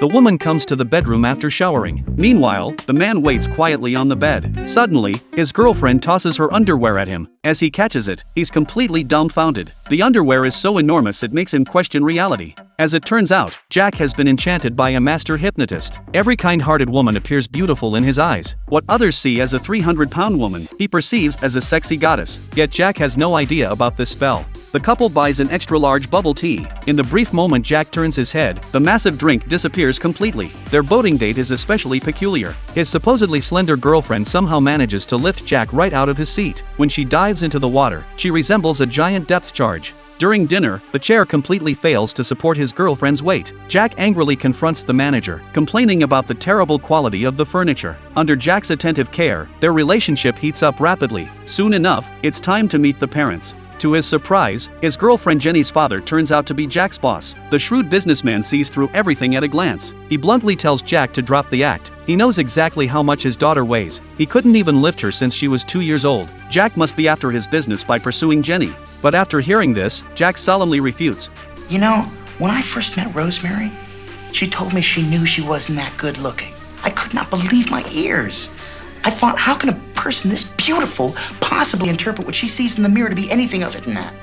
The woman comes to the bedroom after showering. Meanwhile, the man waits quietly on the bed. Suddenly, his girlfriend tosses her underwear at him. As he catches it, he's completely dumbfounded. The underwear is so enormous it makes him question reality. As it turns out, Jack has been enchanted by a master hypnotist. Every kind-hearted woman appears beautiful in his eyes. What others see as a 300-pound woman, he perceives as a sexy goddess. Yet Jack has no idea about this spell. The couple buys an extra-large bubble tea. In the brief moment Jack turns his head, the massive drink disappears completely. Their boating date is especially peculiar. His supposedly slender girlfriend somehow manages to lift Jack right out of his seat. When she dives into the water, she resembles a giant depth charge. During dinner, the chair completely fails to support his girlfriend's weight. Jack angrily confronts the manager, complaining about the terrible quality of the furniture. Under Jack's attentive care, their relationship heats up rapidly. Soon enough, it's time to meet the parents. To his surprise, his girlfriend Jenny's father turns out to be Jack's boss. The shrewd businessman sees through everything at a glance. He bluntly tells Jack to drop the act. He knows exactly how much his daughter weighs. He couldn't even lift her since she was 2 years old. Jack must be after his business by pursuing Jenny. But after hearing this, Jack solemnly refutes. You know, when I first met Rosemary, she told me she knew she wasn't that good looking. I could not believe my ears. I thought, how can a person this beautiful possibly interpret what she sees in the mirror to be anything other than that?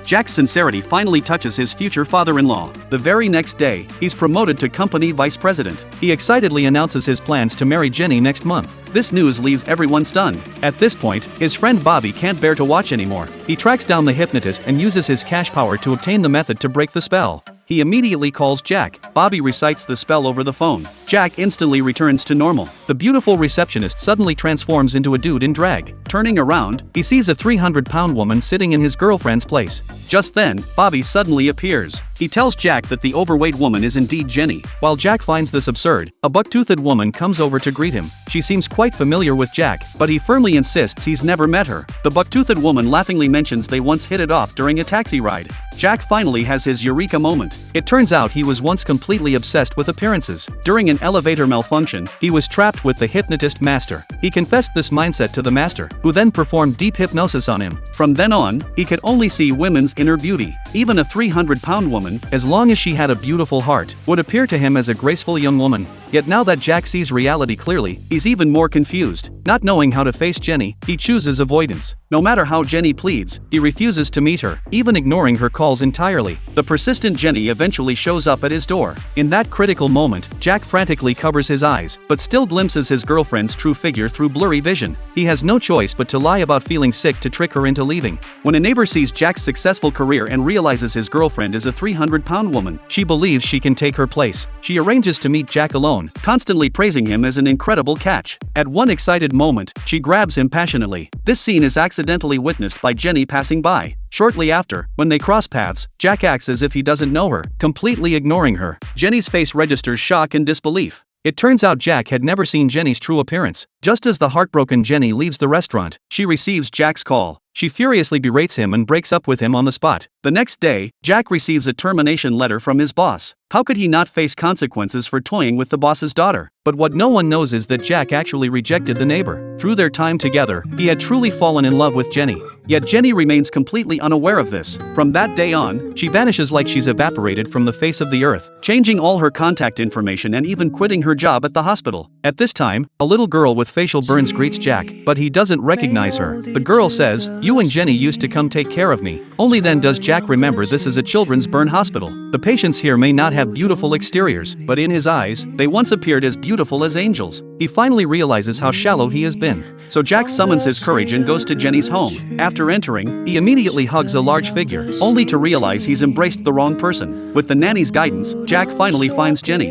Jack's sincerity finally touches his future father-in-law. The very next day, he's promoted to company vice president. He excitedly announces his plans to marry Jenny next month. This news leaves everyone stunned. At this point, his friend Bobby can't bear to watch anymore. He tracks down the hypnotist and uses his cash power to obtain the method to break the spell. He immediately calls Jack. Bobby recites the spell over the phone. Jack instantly returns to normal. The beautiful receptionist suddenly transforms into a dude in drag. Turning around, he sees a 300-pound woman sitting in his girlfriend's place. Just then, Bobby suddenly appears. He tells Jack that the overweight woman is indeed Jenny. While Jack finds this absurd, a buck-toothed woman comes over to greet him. She seems quite familiar with Jack, but he firmly insists he's never met her. The buck-toothed woman laughingly mentions they once hit it off during a taxi ride. Jack finally has his eureka moment. It turns out he was once completely obsessed with appearances. During an elevator malfunction, he was trapped with the hypnotist master. He confessed this mindset to the master, who then performed deep hypnosis on him. From then on, he could only see women's inner beauty. Even a 300-pound woman, as long as she had a beautiful heart, would appear to him as a graceful young woman. Yet now that Jack sees reality clearly, he's even more confused. Not knowing how to face Jenny, he chooses avoidance. No matter how Jenny pleads, he refuses to meet her, even ignoring her calls entirely. The persistent Jenny eventually shows up at his door. In that critical moment, Jack frantically covers his eyes, but still glimpses his girlfriend's true figure through blurry vision. He has no choice but to lie about feeling sick to trick her into leaving. When a neighbor sees Jack's successful career and realizes his girlfriend is a 300-pound woman, she believes she can take her place. She arranges to meet Jack alone, constantly praising him as an incredible catch. At one excited moment, she grabs him passionately. This scene is accidentally witnessed by Jenny passing by. Shortly after, when they cross paths, Jack acts as if he doesn't know her, completely ignoring her. Jenny's face registers shock and disbelief. It turns out Jack had never seen Jenny's true appearance. Just as the heartbroken Jenny leaves the restaurant, she receives Jack's call. She furiously berates him and breaks up with him on the spot. The next day, Jack receives a termination letter from his boss. How could he not face consequences for toying with the boss's daughter? But what no one knows is that Jack actually rejected the neighbor. Through their time together, he had truly fallen in love with Jenny. Yet Jenny remains completely unaware of this. From that day on, she vanishes like she's evaporated from the face of the earth, changing all her contact information and even quitting her job at the hospital. At this time, a little girl with facial burns greets Jack, but he doesn't recognize her. The girl says, "You and Jenny used to come take care of me." Only then does Jack remember this is a children's burn hospital. The patients here may not have beautiful exteriors, but in his eyes, they once appeared as beautiful as angels. He finally realizes how shallow he has been. So Jack summons his courage and goes to Jenny's home. After entering, he immediately hugs a large figure, only to realize he's embraced the wrong person. With the nanny's guidance, Jack finally finds Jenny.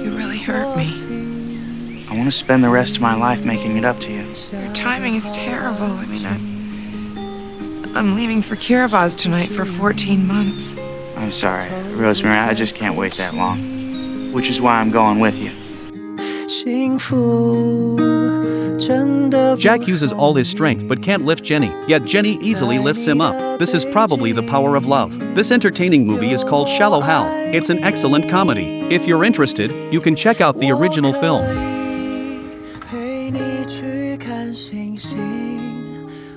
You really hurt me. I want to spend the rest of my life making it up to you. Your timing is terrible. I mean, I'm leaving for Kiribati tonight for 14 months. I'm sorry, Rosemary, I just can't wait that long. Which is why I'm going with you. Jack uses all his strength but can't lift Jenny, yet Jenny easily lifts him up. This is probably the power of love. This entertaining movie is called Shallow Hal. It's an excellent comedy. If you're interested, you can check out the original film. 陪你去看星星，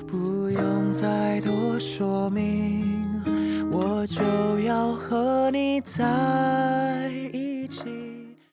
不用再多说明，我就要和你在一起。